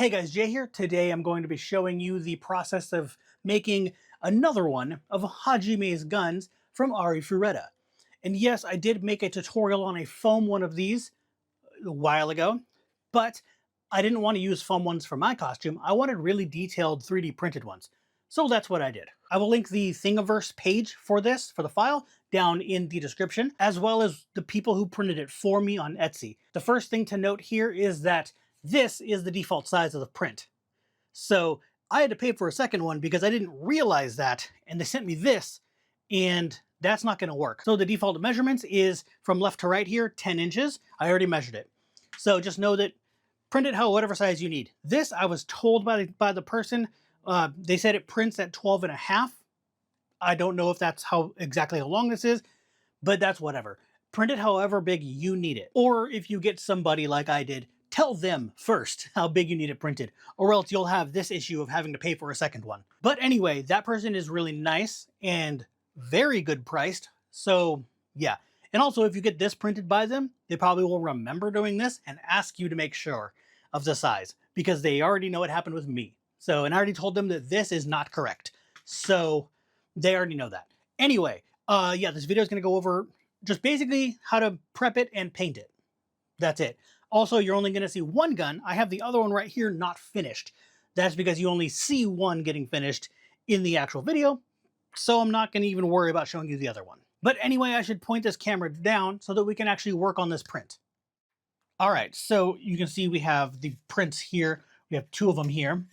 Hey guys, Jay here. Today I'm going to be showing you the process of making another one of Hajime's guns from Arifureta. And yes, I did make a tutorial on a foam one of these a while ago, but I didn't want to use foam ones for my costume. I wanted really detailed 3D printed ones. So that's what I did. I will link the Thingiverse page for this, for the file, down in the description, as well as the people who printed it for me on Etsy. The first thing to note here is that this is the default size of the print. So I had to pay for a second one because I didn't realize that, and they sent me this, and that's not going to work. So the default measurements is from left to right here, 10 inches. I already measured it. So just know that print it whatever size you need. This, I was told by the person, they said it prints at 12 and a half. I don't know if that's exactly how long this is, but that's whatever. Print it however big you need it. Or if you get somebody like I did, tell them first how big you need it printed, or else you'll have this issue of having to pay for a second one. But anyway, that person is really nice and very good priced. So yeah. And also, if you get this printed by them, they probably will remember doing this and ask you to make sure of the size, because they already know what happened with me. So, and I already told them that this is not correct. So they already know that. Anyway, yeah, this video is going to go over just basically how to prep it and paint it. That's it. Also, you're only going to see one gun. I have the other one right here not finished. That's because you only see one getting finished in the actual video. So I'm not going to even worry about showing you the other one. But anyway, I should point this camera down so that we can actually work on this print. All right, so you can see we have the prints here. We have two of them here.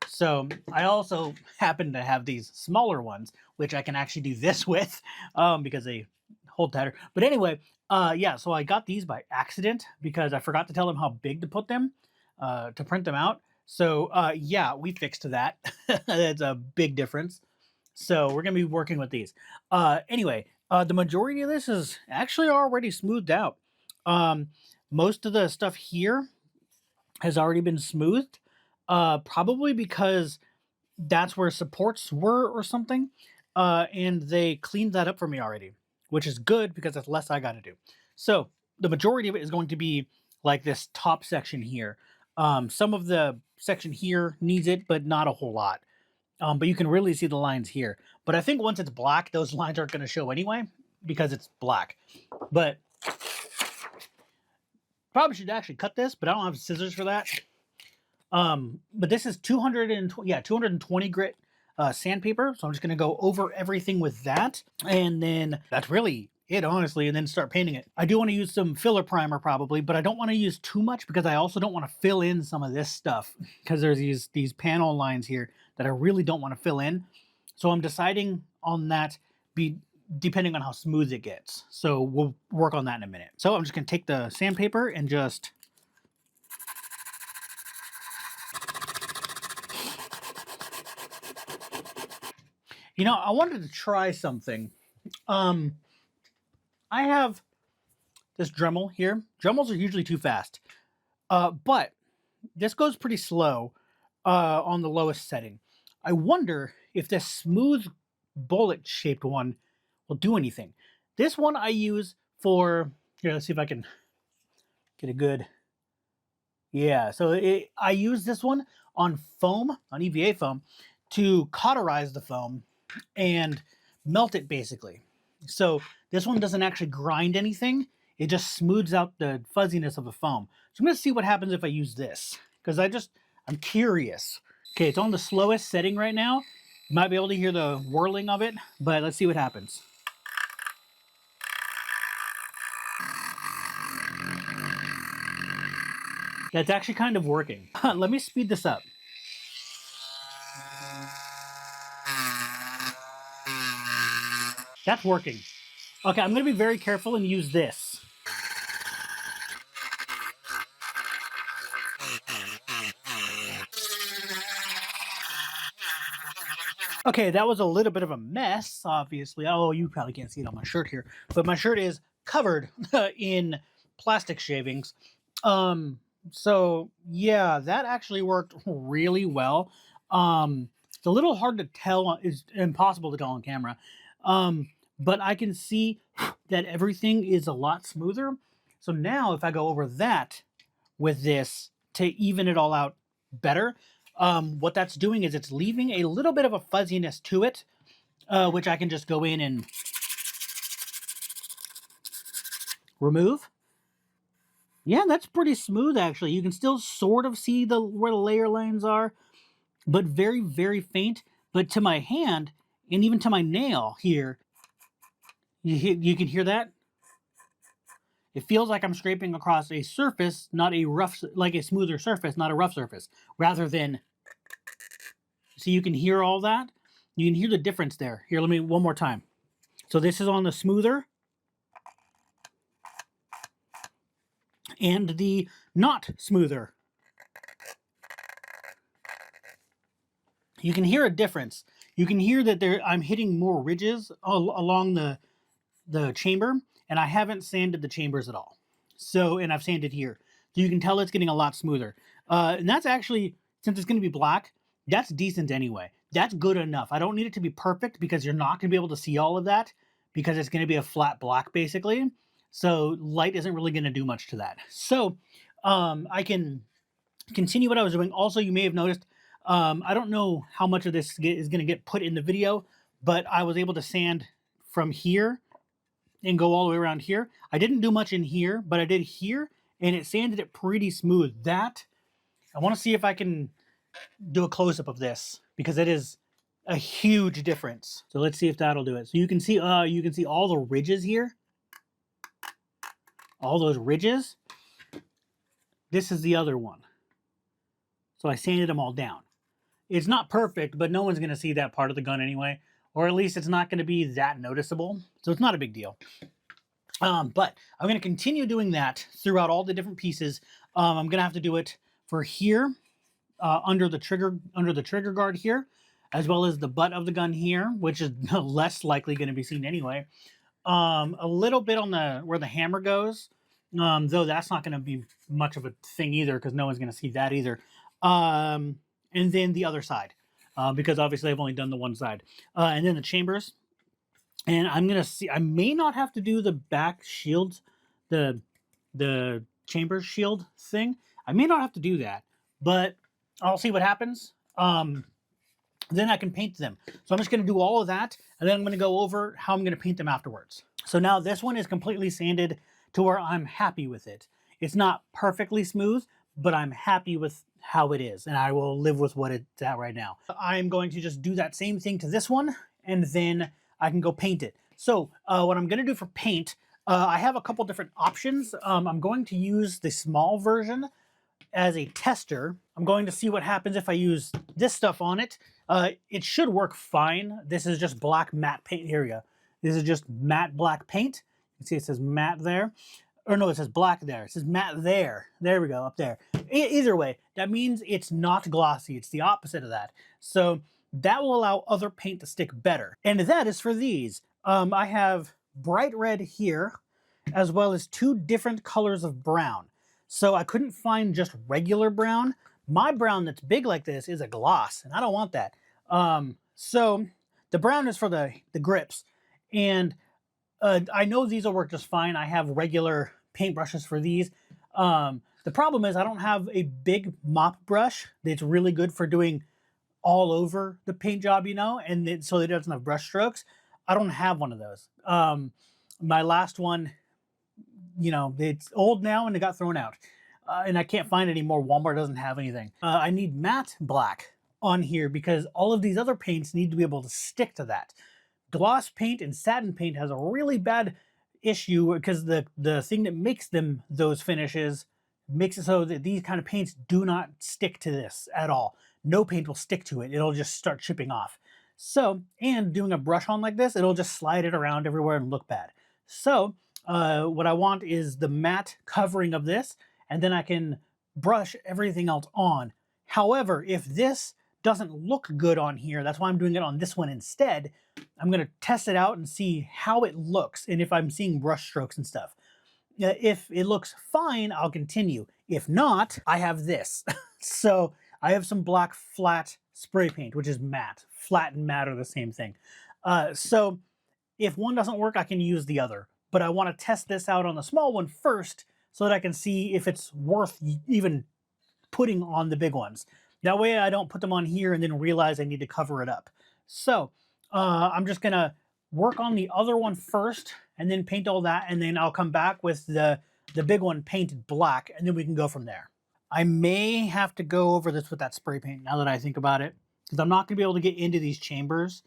So I also happen to have these smaller ones, which I can actually do this with because they hold tighter. But anyway, yeah, so I got these by accident because I forgot to tell them how big to put them to print them out. So yeah, we fixed that. That's a big difference. So we're going to be working with these. Anyway, the majority of this is actually already smoothed out. Most of the stuff here has already been smoothed, probably because that's where supports were or something. And they cleaned that up for me already, which is good because that's less I got to do. So the majority of it is going to be like this top section here. Some of the section here needs it, but not a whole lot. But you can really see the lines here. But I think once it's black, those lines aren't going to show anyway because it's black. But probably should actually cut this, but I don't have scissors for that. But this is 220 grit sandpaper. So I'm just going to go over everything with that. And then that's really it, honestly, and then start painting it. I do want to use some filler primer probably, but I don't want to use too much because I also don't want to fill in some of this stuff because there's these panel lines here that I really don't want to fill in. So I'm deciding on that depending on how smooth it gets. So we'll work on that in a minute. So I'm just going to take the sandpaper and just I wanted to try something. I have this Dremel here. Dremels are usually too fast, but this goes pretty slow on the lowest setting. I wonder if this smooth bullet-shaped one will do anything. This one I use for, here, let's see if I can get a good, yeah, so I use this one on foam, on EVA foam, to cauterize the foam and melt it basically. So this one doesn't actually grind anything. It just smooths out the fuzziness of the foam. So I'm going to see what happens if I use this, because I'm curious. Okay, it's on the slowest setting right now. You might be able to hear the whirling of it, but let's see what happens. That's actually kind of working. Let me speed this up. That's working. Okay, I'm going to be very careful and use this. Okay, that was a little bit of a mess, obviously. Oh, you probably can't see it on my shirt here, but my shirt is covered in plastic shavings. So yeah, that actually worked really well. It's a little hard to tell. It's impossible to tell on camera. But I can see that everything is a lot smoother. So now if I go over that with this to even it all out better. What that's doing is it's leaving a little bit of a fuzziness to it, which I can just go in and remove. Yeah, that's pretty smooth actually. You can still sort of see where the layer lines are, but very, very faint. But to my hand, and even to my nail here, you can hear that? It feels like I'm scraping across a surface, not a rough, like a smoother surface, not a rough surface, rather than, so you can hear all that. You can hear the difference there. Here, let me, one more time. So this is on the smoother and the not smoother. You can hear a difference. You can hear that I'm hitting more ridges along the chamber, and I haven't sanded the chambers at all. So, and I've sanded here. So you can tell it's getting a lot smoother. And that's actually, since it's going to be black, that's decent anyway. That's good enough. I don't need it to be perfect because you're not going to be able to see all of that because it's going to be a flat black basically. So light isn't really going to do much to that. So I can continue what I was doing. Also, you may have noticed, I don't know how much of this is going to get put in the video, but I was able to sand from here and go all the way around here. I didn't do much in here, but I did here, and it sanded it pretty smooth. That, I want to see if I can do a close-up of this, because it is a huge difference. So let's see if that'll do it. So you can see all the ridges here. All those ridges. This is the other one. So I sanded them all down. It's not perfect, but no one's going to see that part of the gun anyway. Or at least it's not going to be that noticeable. So it's not a big deal. But I'm going to continue doing that throughout all the different pieces. I'm going to have to do it for here, under the trigger guard here, as well as the butt of the gun here, which is less likely going to be seen anyway. A little bit on where the hammer goes, though that's not going to be much of a thing either because no one's going to see that either. And then the other side, because obviously I've only done the one side. And then the chambers. And I'm going to see, I may not have to do the back shields, the chamber shield thing. I may not have to do that, but I'll see what happens. Then I can paint them. So I'm just going to do all of that, and then I'm going to go over how I'm going to paint them afterwards. So now this one is completely sanded to where I'm happy with it. It's not perfectly smooth, but I'm happy with how it is, and I will live with what it's at right now. I'm going to just do that same thing to this one, and then I can go paint it. So what I'm going to do for paint, I have a couple different options. I'm going to use the small version as a tester. I'm going to see what happens if I use this stuff on it. It should work fine. This is just black matte paint. Here we go. This is just matte black paint. You can see it says matte there. Or no, it says black there. It says matte there. There we go, up there. Either way, that means it's not glossy. It's the opposite of that. So that will allow other paint to stick better. And that is for these. I have bright red here, as well as two different colors of brown. So I couldn't find just regular brown. My brown that's big like this is a gloss, and I don't want that. So the brown is for the grips. And I know these will work just fine. I have regular paintbrushes for these. The problem is I don't have a big mop brush that's really good for doing all over the paint job, you know, and so it doesn't have brush strokes. I don't have one of those. My last one, you know, it's old now and it got thrown out. And I can't find any more. Walmart doesn't have anything. I need matte black on here because all of these other paints need to be able to stick to that. Gloss paint and satin paint has a really bad issue because the thing that makes them those finishes makes it so that these kind of paints do not stick to this at all. No paint will stick to it. It'll just start chipping off. So, and doing a brush on like this, it'll just slide it around everywhere and look bad. So, what I want is the matte covering of this, and then I can brush everything else on. However, if this doesn't look good on here, that's why I'm doing it on this one instead. I'm going to test it out and see how it looks and if I'm seeing brush strokes and stuff. If it looks fine, I'll continue. If not, I have this. So I have some black flat spray paint, which is matte. Flat and matte are the same thing. So if one doesn't work, I can use the other. But I want to test this out on the small one first so that I can see if it's worth even putting on the big ones. That way I don't put them on here and then realize I need to cover it up. So I'm just gonna work on the other one first and then paint all that, and then I'll come back with the big one painted black, and then we can go from there. I may have to go over this with that spray paint now that I think about it, because I'm not going to be able to get into these chambers.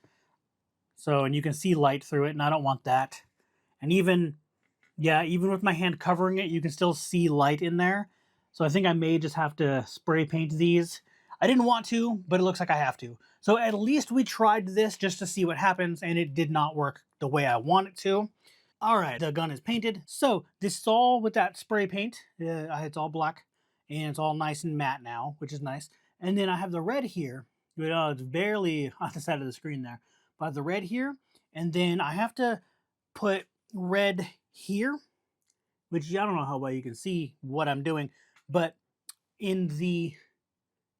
So, and you can see light through it, and I don't want that. And even, yeah, even with my hand covering it, you can still see light in there. So I think I may just have to spray paint these. I didn't want to, but it looks like I have to. So at least we tried this just to see what happens, and it did not work the way I want it to. All right, the gun is painted. So this is all with that spray paint. It's all black, and it's all nice and matte now, which is nice. And then I have the red here. It's barely on the side of the screen there. But I have the red here, and then I have to put red here, which I don't know how well you can see what I'm doing, but in the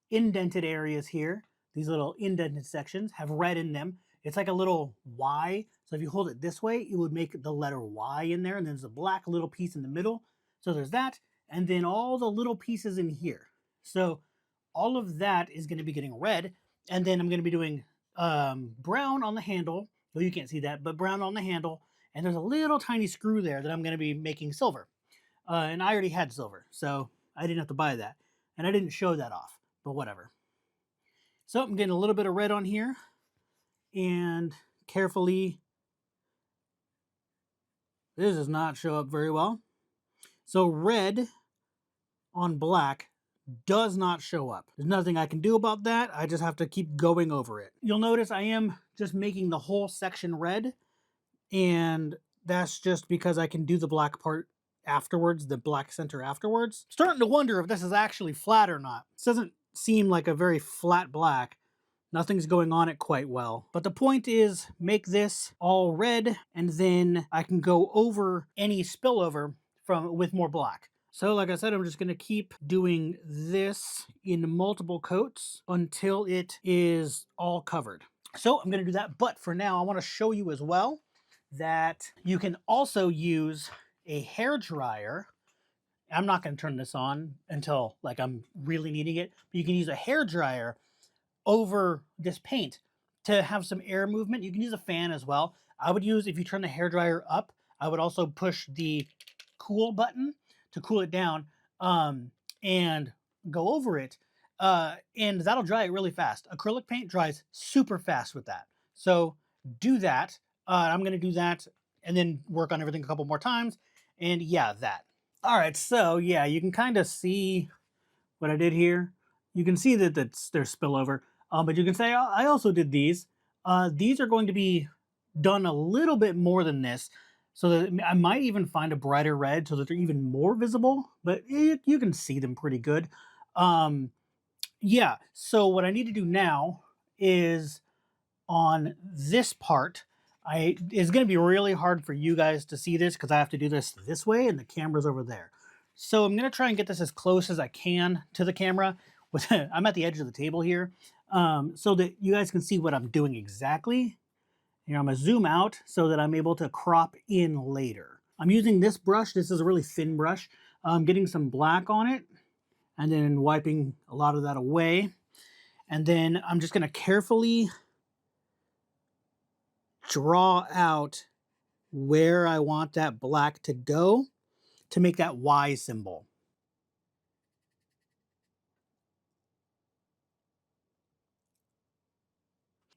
indented areas here, these little indented sections have red in them. It's like a little Y. So if you hold it this way, it would make the letter Y in there. And then there's a black little piece in the middle. So there's that. And then all the little pieces in here. So all of that is going to be getting red. And then I'm going to be doing brown on the handle. Well, you can't see that, but brown on the handle. And there's a little tiny screw there that I'm going to be making silver. And I already had silver, so I didn't have to buy that. And I didn't show that off, but whatever. So I'm getting a little bit of red on here. And carefully, this does not show up very well. So red on black does not show up. There's nothing I can do about that. I just have to keep going over it. You'll notice I am just making the whole section red, and that's just because I can do the black part afterwards, the black center afterwards. Starting to wonder if this is actually flat or not. This doesn't seem like a very flat black. Nothing's going on it quite well. But the point is, make this all red, and then I can go over any spillover with more black. So like I said, I'm just going to keep doing this in multiple coats until it is all covered. So I'm going to do that, but for now I want to show you as well that you can also use a hair dryer. I'm not going to turn this on until like I'm really needing it, but you can use a hair dryer over this paint to have some air movement. You can use a fan as well. I would use, if you turn the hairdryer up, I would also push the cool button to cool it down and go over it. And that'll dry it really fast. Acrylic paint dries super fast with that. So do that. I'm going to do that and then work on everything a couple more times. And yeah, that. All right, so yeah, you can kind of see what I did here. You can see that there's spillover. But you can say, oh, I also did these. These are going to be done a little bit more than this, so that I might even find a brighter red so that they're even more visible, but you can see them pretty good. Yeah, so what I need to do now is on this part, it's going to be really hard for you guys to see this because I have to do this way and the camera's over there. So I'm going to try and get this as close as I can to the camera. I'm at the edge of the table here, so that you guys can see what I'm doing exactly. Here, I'm going to zoom out so that I'm able to crop in later. I'm using this brush. This is a really thin brush. I'm getting some black on it and then wiping a lot of that away. And then I'm just going to carefully draw out where I want that black to go to make that Y symbol.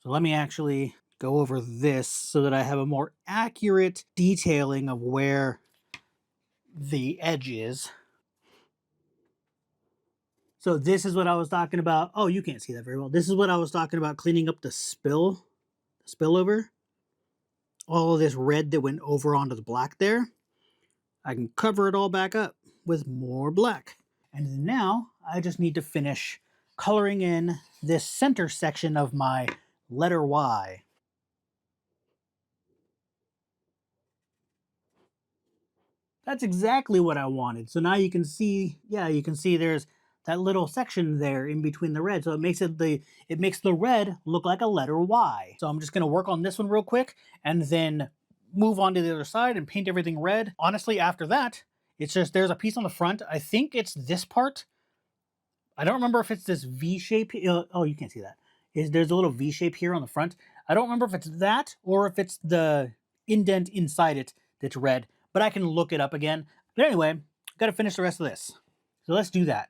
So let me actually go over this so that I have a more accurate detailing of where the edge is. So this is what I was talking about. Oh, you can't see that very well. This is what I was talking about, cleaning up the spillover. All of this red that went over onto the black there. I can cover it all back up with more black. And now I just need to finish coloring in this center section of my letter Y. That's exactly what I wanted. So now you can see, yeah, you can see there's that little section there in between the red. So it makes the red look like a letter Y. So I'm just gonna work on this one real quick and then move on to the other side and paint everything red. Honestly, after that, it's just, there's a piece on the front. I think it's this part. I don't remember if it's this V shape. Oh, you can't see that. There's a little V shape here on the front. I don't remember if it's that or if it's the indent inside it that's red, but I can look it up again. But anyway, got to finish the rest of this. So let's do that.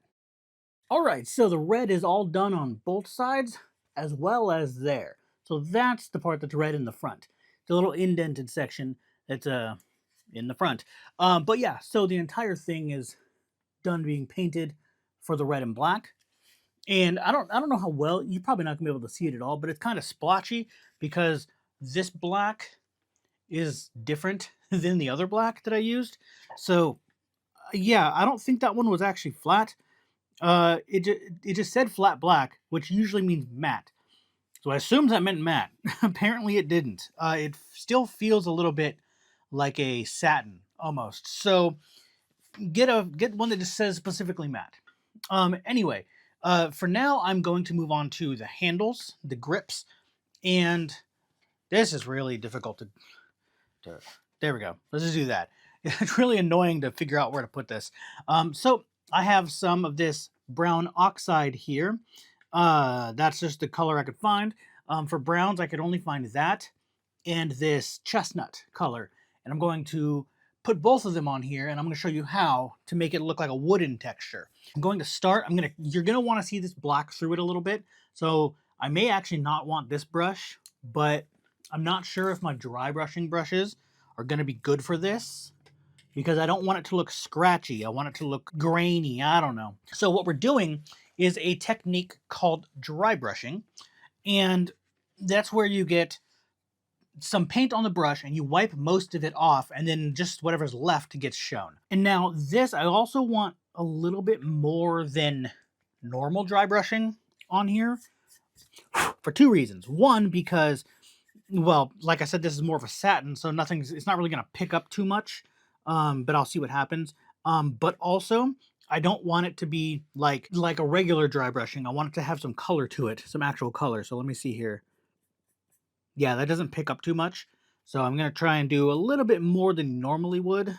All right, so the red is all done on both sides as well as there. So that's the part that's red in the front. The little indented section that's in the front. But yeah, so the entire thing is done being painted for the red and black. And I don't know how well, you're probably not gonna be able to see it at all, but it's kind of splotchy because this black is different than the other black that I used. So yeah, I don't think that one was actually flat. It just said flat black, which usually means matte. So I assumed that meant matte. Apparently it didn't. It still feels a little bit like a satin almost. So get one that just says specifically matte. Anyway, for now I'm going to move on to the handles, the grips, and this is really difficult to there we go. Let's just do that. It's really annoying to figure out where to put this. So I have some of this brown oxide here. That's just the color I could find. For browns, I could only find that and this chestnut color. And I'm going to put both of them on here, and I'm going to show you how to make it look like a wooden texture. I'm going to start, you're going to want to see this black through it a little bit. So I may actually not want this brush, but I'm not sure if my dry brushing brushes are going to be good for this because I don't want it to look scratchy. I want it to look grainy. I don't know. So what we're doing is a technique called dry brushing, and that's where you get some paint on the brush and you wipe most of it off, and then just whatever's left gets shown. And now this, I also want a little bit more than normal dry brushing on here for two reasons. One, because, well, like I said, this is more of a satin, so it's not really going to pick up too much, but I'll see what happens. But also, I don't want it to be like a regular dry brushing. I want it to have some color to it, some actual color. So let me see here. Yeah, that doesn't pick up too much. So I'm going to try and do a little bit more than normally would.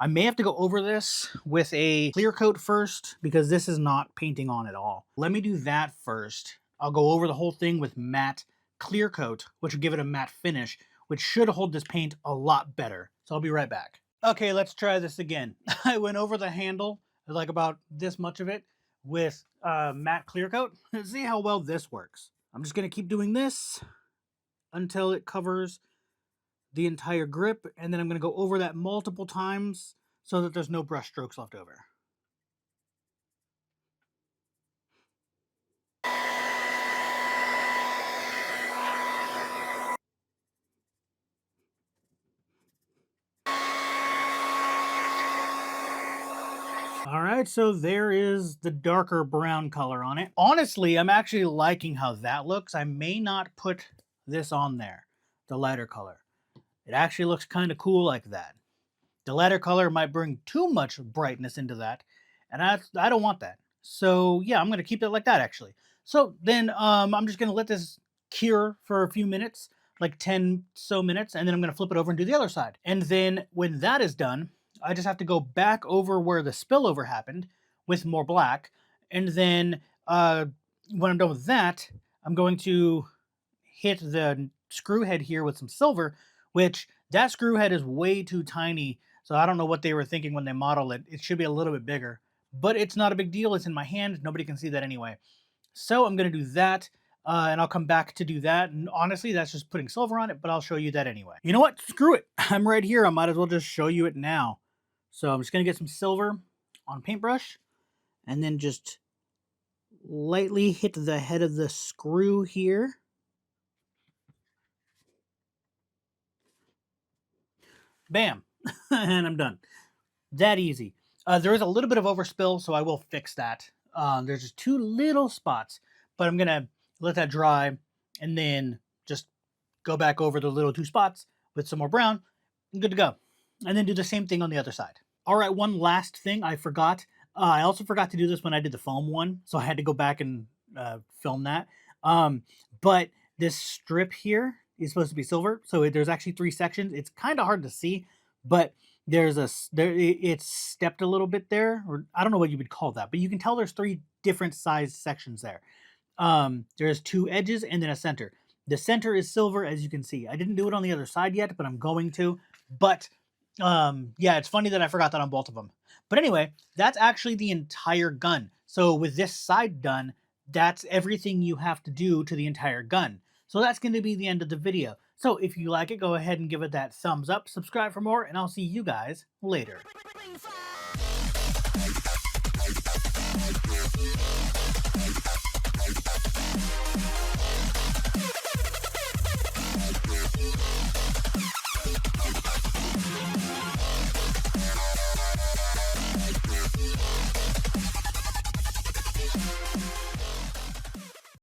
I may have to go over this with a clear coat first because this is not painting on at all. Let me do that first. I'll go over the whole thing with matte clear coat, which will give it a matte finish, which should hold this paint a lot better. So I'll be right back. Okay, let's try this again. I went over the handle, like about this much of it, with matte clear coat. See how well this works. I'm just going to keep doing this until it covers the entire grip, and then I'm going to go over that multiple times so that there's no brush strokes left over. All right, so there is the darker brown color on it. Honestly, I'm actually liking how that looks. I may not put this on there, the lighter color. It actually looks kind of cool like that. The lighter color might bring too much brightness into that, and I don't want that. So yeah, I'm going to keep it like that actually. So then I'm just going to let this cure for a few minutes, like 10 so minutes, and then I'm going to flip it over and do the other side. And then when that is done, I just have to go back over where the spillover happened with more black. And then when I'm done with that, I'm going to hit the screw head here with some silver, which that screw head is way too tiny. So I don't know what they were thinking when they modeled it. It should be a little bit bigger, but it's not a big deal. It's in my hand. Nobody can see that anyway. So I'm going to do that. And I'll come back to do that. And honestly, that's just putting silver on it, but I'll show you that anyway. You know what? Screw it. I'm right here. I might as well just show you it now. So I'm just going to get some silver on paintbrush and then just lightly hit the head of the screw here. Bam. And I'm done. That easy. There is a little bit of overspill, so I will fix that. There's just two little spots, but I'm going to let that dry and then just go back over the little two spots with some more brown. I'm good to go. And then do the same thing on the other side. All right, one last thing I forgot. I also forgot to do this when I did the foam one, so I had to go back and film that. But this strip here is supposed to be silver, so there's actually 3 sections. It's kind of hard to see, but it's stepped a little bit there, or I don't know what you would call that, but you can tell there's 3 different sized sections there. There's two edges and then a center. The center is silver, as you can see. I didn't do it on the other side yet, but I'm going to. But yeah, it's funny that I forgot that on both of them. But anyway, that's actually the entire gun. So with this side done, that's everything you have to do to the entire gun. So that's going to be the end of the video. So if you like it, go ahead and give it that thumbs up, subscribe for more, and I'll see you guys later.